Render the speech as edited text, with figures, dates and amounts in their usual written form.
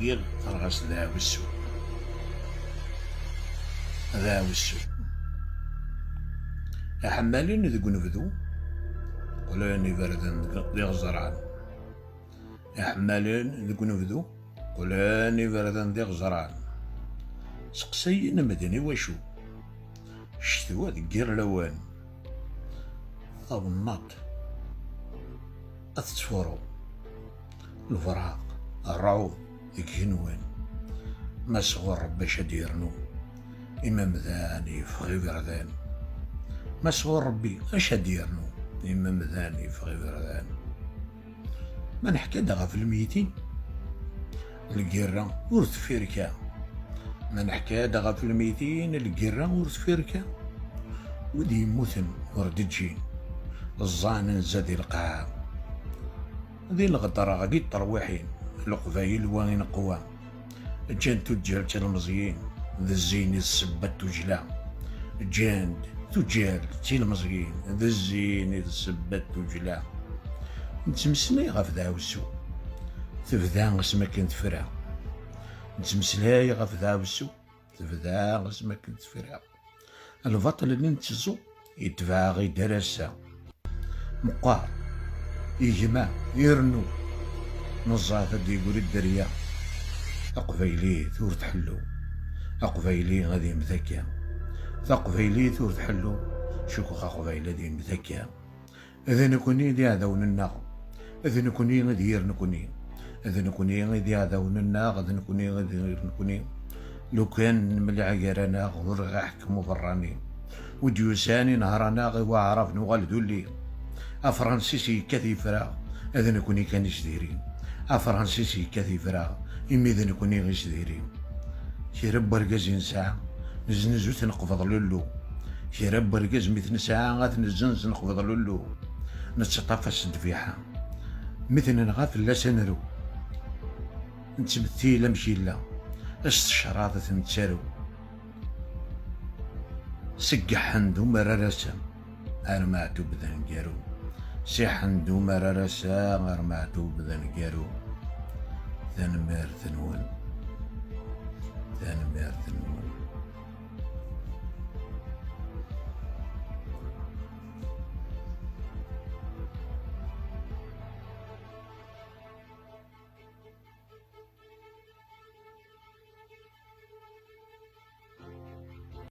ثقيل ترغس ذا وسو، ذا وسو يا حمالين ذي نبذو ولا نبردن ذي غزران، يا حمالين ذي نبذو ولا نبردن ذي غزران. سقسينا مدني وشو شتوى ذكير لوان النط أتتفورو الفراق الرعود ذيك هنوان ما صغر باش ديرنو إما مذاني في بردان، ما صغر ربي اش ديرنو إما مذاني في بردان. ما نحكي دغا في الميتين القرة ورث فيركا، ما نحكي دغا في الميتين القرة ورث فيركا، ودي يموتن ورد تجين الظان نزادي القاع. ذي الغدرة غادي تروحين القبايل وين قوى جان تجال المزيين ذا الزين السبة تجلا، جان تجال المزيين ذا الزين السبة تجلا. نتمسلاي غف ذا وسو تبدا غسما كنت فرا، نتمسلاي غف ذا وسو تبدا غسما كنت فرا. البطل اللي نتزو يتبع غي دراسة مقار يجمع يرنو نزاط دي يقول الدريا أقبيلي ثور تحلو، أقبيلي غادي مذكية ثقبيلي ثور تحلو شكو أقبيلي دي مذكية. إذا نكوني دي هذا وننا، إذا نكوني غادي يرنكوني، إذا نكوني غادي هذا وننا، غادي نكوني غادي يرنكوني. لو كان ملي عقرانا غور غاحكمو براني وديوساني نهرانا غي وعرف نغالدو اللي أفرانسيسي كثي فراغ إذا نكوني كانش دايرين، أفرانسيسي كثي فراغ إمي إذا نكوني غيش دايرين. شي رب ركاز نساعة نزنزو تنقفض لولو، شي رب ركاز مثل ساعة غاتنزنز نقفض لولو. نتطفى الدفيحة مثل نغاف لا سنرو نتمثيل مشيلا استشراطة نتسارو سقح حندو مرارسا أرمعتو بذنقارو، سي حندو مرارسا أرمعتو بذنقارو. ثنمير ثنون ثنمير ثنون.